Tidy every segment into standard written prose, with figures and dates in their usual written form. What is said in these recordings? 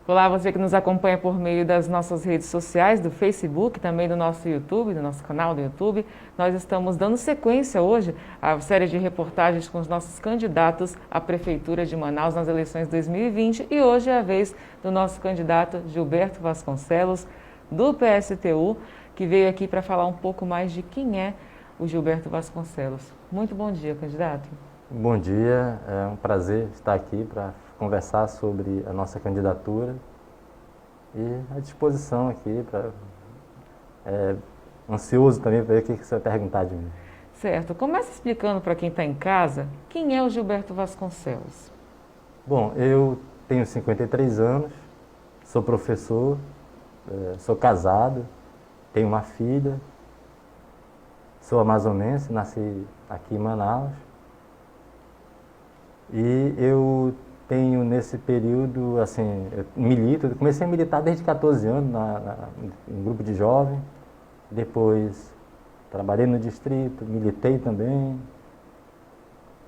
Olá, você que nos acompanha por meio das nossas redes sociais, do Facebook, também do nosso YouTube, do nosso canal do YouTube. Nós estamos dando sequência hoje à série de reportagens com os nossos candidatos à Prefeitura de Manaus nas eleições 2020 e hoje é a vez do nosso candidato Gilberto Vasconcelos, do PSTU, que veio aqui para falar um pouco mais de quem é o Gilberto Vasconcelos. Muito bom dia, candidato. Bom dia, é um prazer estar aqui para conversar sobre a nossa candidatura e à disposição aqui, ansioso também para ver o que você vai perguntar de mim. Certo, começa explicando para quem está em casa quem é o Gilberto Vasconcelos. Bom, eu tenho 53 anos, sou professor, sou casado, tenho uma filha, sou amazonense, nasci aqui em Manaus. E eu tenho nesse período, assim, eu comecei a militar desde 14 anos em grupo de jovem, depois trabalhei no distrito, militei também,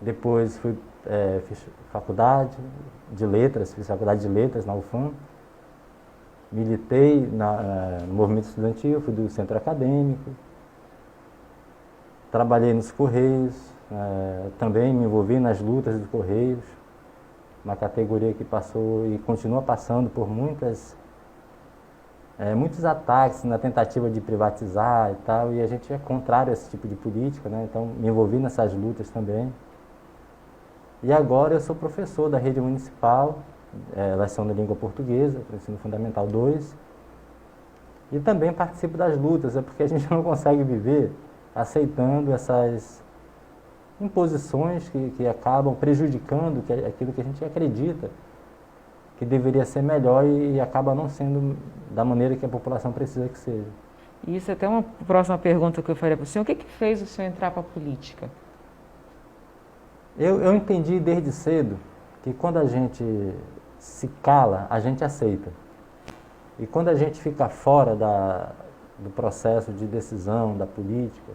depois fiz faculdade de letras, fiz faculdade de letras na UFAM, militei no movimento estudantil, fui do centro acadêmico, trabalhei nos Correios, também me envolvi nas lutas dos Correios, uma categoria que passou e continua passando por muitos ataques na tentativa de privatizar e tal, e a gente é contrário a esse tipo de política, né? Então me envolvi nessas lutas também. E agora eu sou professor da rede municipal, leção da língua portuguesa, para o ensino fundamental 2, e também participo das lutas, porque a gente não consegue viver aceitando essas imposições que acabam prejudicando aquilo que a gente acredita que deveria ser melhor e acaba não sendo da maneira que a população precisa que seja. E isso é até uma próxima pergunta que eu faria para o senhor. O que fez o senhor entrar para a política? Eu entendi desde cedo que quando a gente se cala, a gente aceita. E quando a gente fica fora do processo de decisão, da política,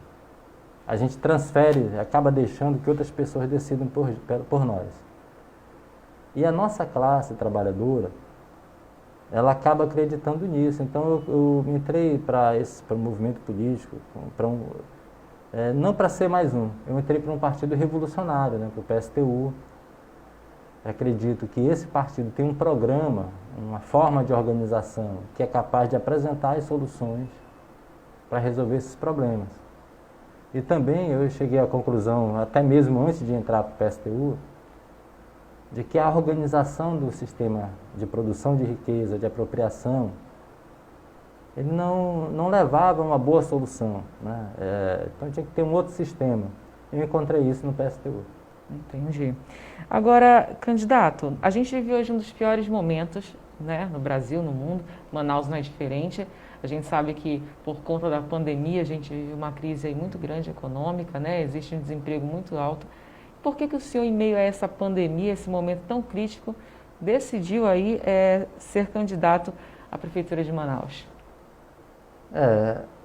a gente transfere, acaba deixando que outras pessoas decidam por nós. E a nossa classe trabalhadora, ela acaba acreditando nisso. Então eu entrei para o movimento político, não para ser mais um, eu entrei para um partido revolucionário, né, para o PSTU. Acredito que esse partido tem um programa, uma forma de organização que é capaz de apresentar as soluções para resolver esses problemas. E também eu cheguei à conclusão, até mesmo antes de entrar para o PSTU, de que a organização do sistema de produção de riqueza, de apropriação, ele não levava a uma boa solução, né? Então tinha que ter um outro sistema. Eu encontrei isso no PSTU. Entendi. Agora, candidato, a gente vive hoje um dos piores momentos, né, no Brasil, no mundo. Manaus não é diferente. A gente sabe que por conta da pandemia a gente vive uma crise aí muito grande econômica, né? Existe um desemprego muito alto. Por que o senhor, em meio a essa pandemia, esse momento tão crítico, decidiu aí ser candidato à Prefeitura de Manaus?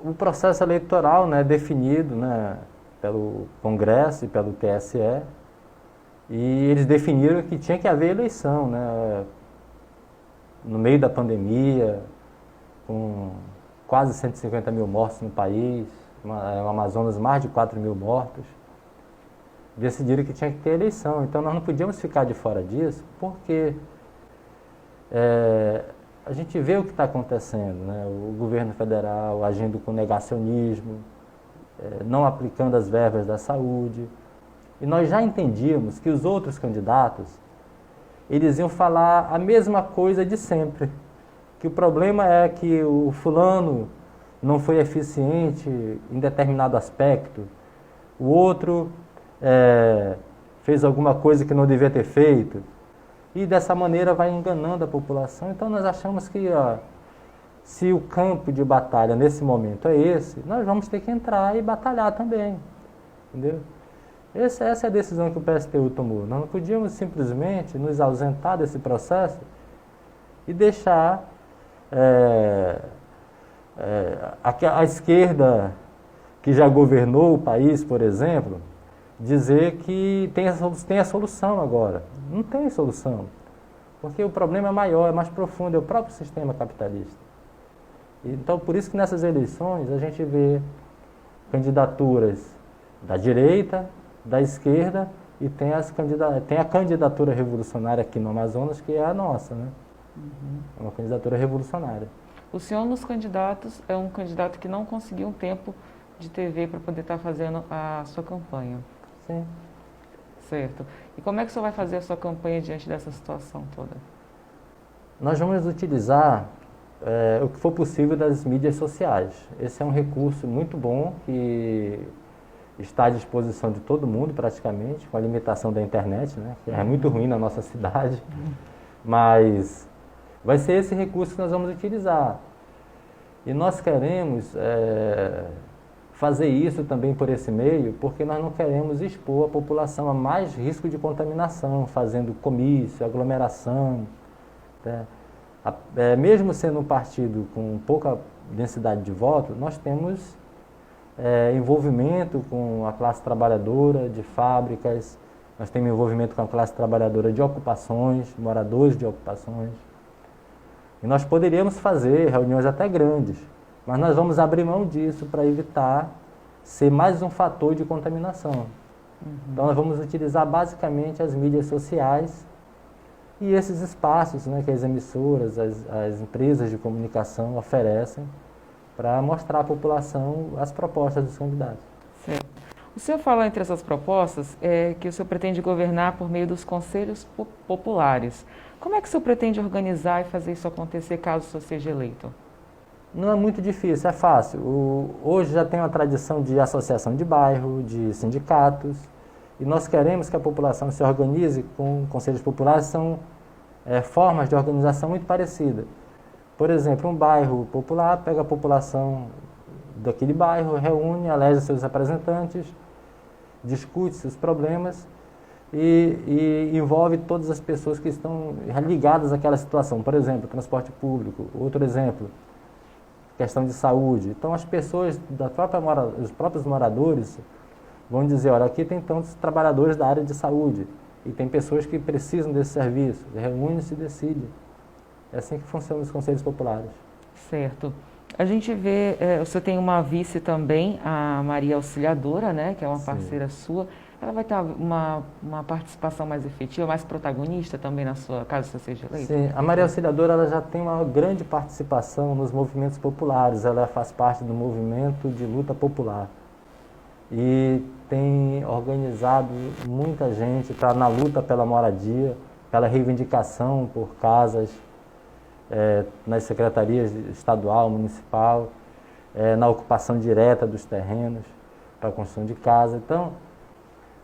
O processo eleitoral, né, definido, né, pelo Congresso e pelo TSE, e eles definiram que tinha que haver eleição, né, no meio da pandemia, com quase 150 mil mortos no país, no Amazonas mais de 4 mil mortos, decidiram que tinha que ter eleição. Então nós não podíamos ficar de fora disso, porque a gente vê o que está acontecendo, né? O governo federal agindo com negacionismo, não aplicando as verbas da saúde. E nós já entendíamos que os outros candidatos, eles iam falar a mesma coisa de sempre. Que o problema é que o fulano não foi eficiente em determinado aspecto, o outro fez alguma coisa que não devia ter feito, e dessa maneira vai enganando a população. Então nós achamos que se o campo de batalha nesse momento é esse, nós vamos ter que entrar e batalhar também, entendeu? Essa é a decisão que o PSTU tomou. Nós não podíamos simplesmente nos ausentar desse processo e deixar a esquerda, que já governou o país, por exemplo, dizer que tem a solução agora. Não tem solução. Porque o problema é maior, é mais profundo, é o próprio sistema capitalista. Então, por isso que nessas eleições a gente vê candidaturas da direita, da esquerda, e tem a candidatura revolucionária aqui no Amazonas, que é a nossa, né? É uma candidatura revolucionária. O senhor, nos candidatos, é um candidato que não conseguiu um tempo de TV para poder estar fazendo a sua campanha. Sim. Certo. E como é que o senhor vai fazer a sua campanha diante dessa situação toda? Nós vamos utilizar o que for possível das mídias sociais. Esse é um recurso muito bom que está à disposição de todo mundo praticamente, com a limitação da internet, né, que é muito ruim na nossa cidade, mas vai ser esse recurso que nós vamos utilizar. E nós queremos fazer isso também por esse meio, porque nós não queremos expor a população a mais risco de contaminação, fazendo comício, aglomeração, né? Mesmo sendo um partido com pouca densidade de voto, nós temos envolvimento com a classe trabalhadora de fábricas, nós temos envolvimento com a classe trabalhadora de ocupações, moradores de ocupações. E nós poderíamos fazer reuniões até grandes, mas nós vamos abrir mão disso para evitar ser mais um fator de contaminação. Então nós vamos utilizar basicamente as mídias sociais e esses espaços, né, que as emissoras, as empresas de comunicação oferecem para mostrar à população as propostas dos candidatos. Certo. O senhor falou entre essas propostas que o senhor pretende governar por meio dos conselhos populares. Como é que o senhor pretende organizar e fazer isso acontecer caso o senhor seja eleito? Não é muito difícil, é fácil. Hoje já tem uma tradição de associação de bairro, de sindicatos, e nós queremos que a população se organize com conselhos populares, são formas de organização muito parecidas. Por exemplo, um bairro popular pega a população daquele bairro, reúne, elege seus representantes, discute seus problemas e envolve todas as pessoas que estão ligadas àquela situação. Por exemplo, transporte público. Outro exemplo, questão de saúde. Então, as pessoas, os próprios moradores vão dizer, olha, aqui tem tantos trabalhadores da área de saúde e tem pessoas que precisam desse serviço. Reúne-se e decide. É assim que funcionam os conselhos populares. Certo. A gente vê, o senhor tem uma vice também, a Maria Auxiliadora, né, que é uma parceira sua. Ela vai ter uma participação mais efetiva, mais protagonista também na sua, caso você seja eleito? Sim, a Maria Auxiliadora ela já tem uma grande participação nos movimentos populares. Ela faz parte do movimento de luta popular. E tem organizado muita gente na luta pela moradia, pela reivindicação por casas, nas secretarias estadual, municipal, na ocupação direta dos terrenos para a construção de casa. Então,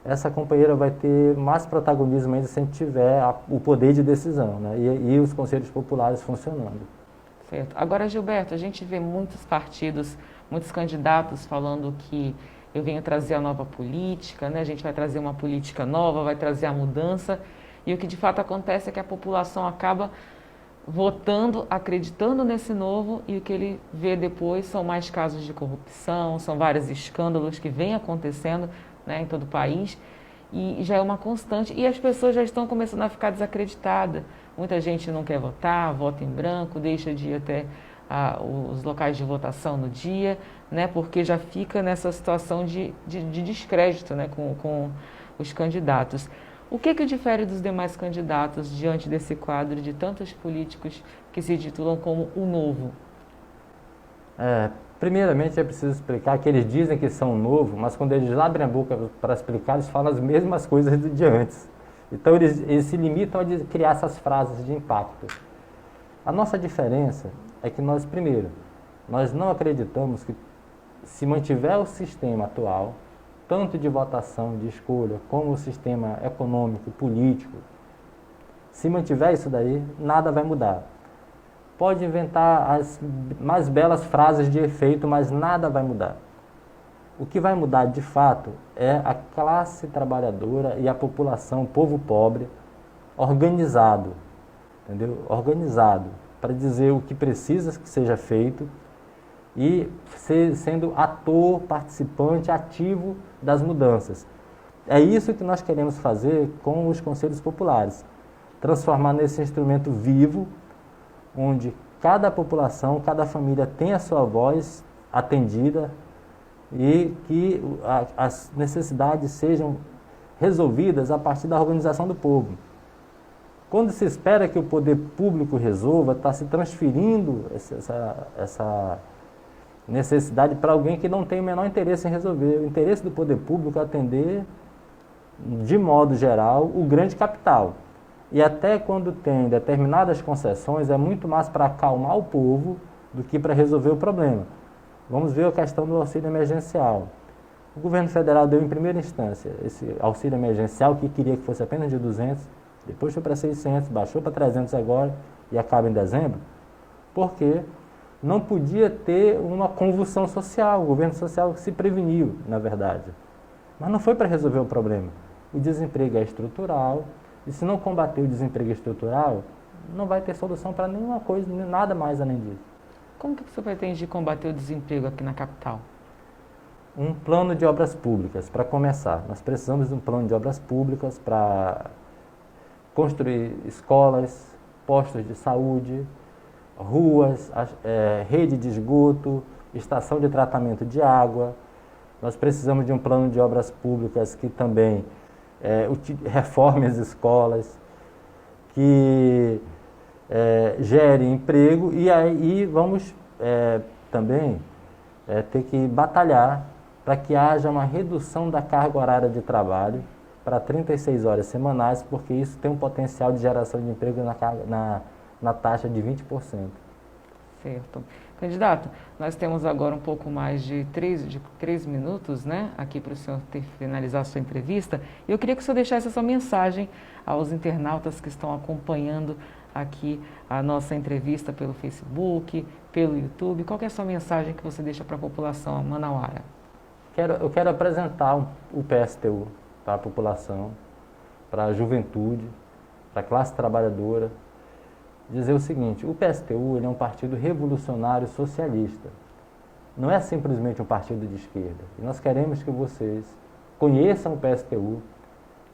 essa companheira vai ter mais protagonismo ainda se a gente tiver o poder de decisão, né? E os conselhos populares funcionando. Certo. Agora, Gilberto, a gente vê muitos partidos, muitos candidatos falando que eu venho trazer a nova política, né? A gente vai trazer uma política nova, vai trazer a mudança, e o que de fato acontece é que a população acaba votando, acreditando nesse novo, e o que ele vê depois são mais casos de corrupção, são vários escândalos que vêm acontecendo, né, em todo o país, e já é uma constante, e as pessoas já estão começando a ficar desacreditadas. Muita gente não quer votar, vota em branco, deixa de ir até os locais de votação no dia, né, porque já fica nessa situação de descrédito, né, com os candidatos. O que difere dos demais candidatos diante desse quadro de tantos políticos que se titulam como o novo? Primeiramente é preciso explicar que eles dizem que são o novo, mas quando eles abrem a boca para explicar, eles falam as mesmas coisas de antes. Então eles se limitam a criar essas frases de impacto. A nossa diferença é que nós, primeiro, nós não acreditamos que se mantiver o sistema atual, tanto de votação, de escolha, como o sistema econômico, político, se mantiver isso daí, nada vai mudar. Pode inventar as mais belas frases de efeito, mas nada vai mudar. O que vai mudar de fato é a classe trabalhadora e a população, o povo pobre, organizado, entendeu? Organizado, para dizer o que precisa que seja feito e sendo ator, participante, ativo das mudanças. É isso que nós queremos fazer com os conselhos populares. transformar nesse instrumento vivo, onde cada população, cada família tem a sua voz atendida e que as necessidades sejam resolvidas a partir da organização do povo. Quando se espera que o poder público resolva, está se transferindo essa necessidade para alguém que não tem o menor interesse em resolver. O interesse do poder público é atender, de modo geral, o grande capital. E até quando tem determinadas concessões, é muito mais para acalmar o povo do que para resolver o problema. Vamos ver a questão do auxílio emergencial. O governo federal deu em primeira instância esse auxílio emergencial, que queria que fosse apenas de 200, depois foi para 600, baixou para 300 agora e acaba em dezembro, porque não podia ter uma convulsão social. O governo social se preveniu, na verdade. Mas não foi para resolver o problema. O desemprego é estrutural, e se não combater o desemprego estrutural, não vai ter solução para nenhuma coisa, nada mais além disso. Como que você pretende combater o desemprego aqui na capital? Um plano de obras públicas, para começar. Nós precisamos de um plano de obras públicas para construir escolas, postos de saúde, ruas, rede de esgoto, estação de tratamento de água. Nós precisamos de um plano de obras públicas que também reforme as escolas, que gere emprego, e aí vamos também ter que batalhar para que haja uma redução da carga horária de trabalho para 36 horas semanais, porque isso tem um potencial de geração de emprego na taxa de 20%. Certo. Candidato, nós temos agora um pouco mais de 3 minutos, né, aqui para o senhor finalizar a sua entrevista. E eu queria que o senhor deixasse essa mensagem aos internautas que estão acompanhando aqui a nossa entrevista pelo Facebook, pelo YouTube. Qual que é a sua mensagem que você deixa para a população manauara? Eu quero apresentar o PSTU para a população, para a juventude, para a classe trabalhadora. Dizer o seguinte: o PSTU ele é um partido revolucionário socialista. Não é simplesmente um partido de esquerda. E nós queremos que vocês conheçam o PSTU,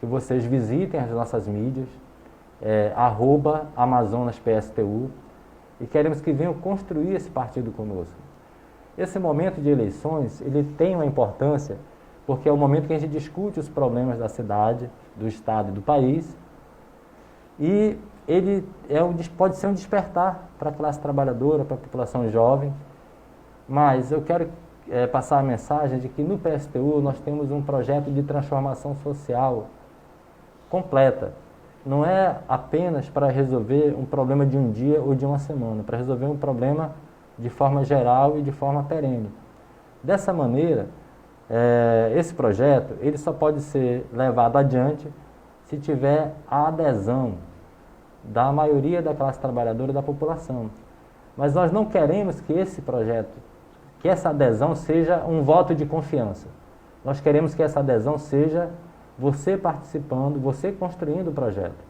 que vocês visitem as nossas mídias, @AmazonasPSTU, e queremos que venham construir esse partido conosco. Esse momento de eleições, ele tem uma importância, porque é o momento que a gente discute os problemas da cidade, do estado e do país, e ele pode ser um despertar para a classe trabalhadora, para a população jovem, mas eu quero passar a mensagem de que no PSTU nós temos um projeto de transformação social completa. Não é apenas para resolver um problema de um dia ou de uma semana, para resolver um problema de forma geral e de forma perene. Dessa maneira, esse projeto ele só pode ser levado adiante se tiver a adesão da maioria da classe trabalhadora e da população. Mas nós não queremos que esse projeto, que essa adesão seja um voto de confiança. Nós queremos que essa adesão seja você participando, você construindo o projeto.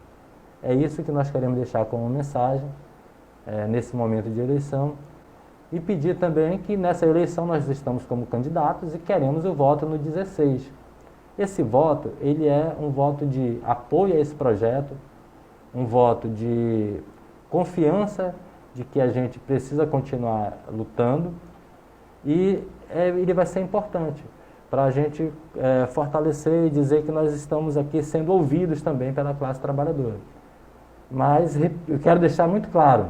É isso que nós queremos deixar como mensagem nesse momento de eleição. E pedir também que nessa eleição nós estamos como candidatos e queremos o voto no 16. Esse voto, ele é um voto de apoio a esse projeto, um voto de confiança de que a gente precisa continuar lutando, e ele vai ser importante para a gente fortalecer e dizer que nós estamos aqui sendo ouvidos também pela classe trabalhadora. Mas eu quero deixar muito claro,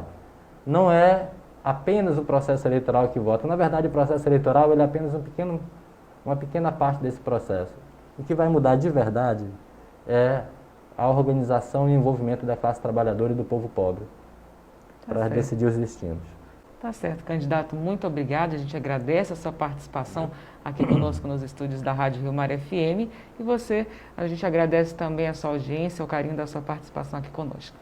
não é apenas o processo eleitoral que vota. Na verdade, o processo eleitoral ele é apenas uma pequena parte desse processo. O que vai mudar de verdade é a organização e envolvimento da classe trabalhadora e do povo pobre para decidir os destinos. Tá certo, candidato, muito obrigado. A gente agradece a sua participação aqui conosco nos estúdios da Rádio Rio Mar FM. E a gente agradece também a sua audiência, o carinho da sua participação aqui conosco.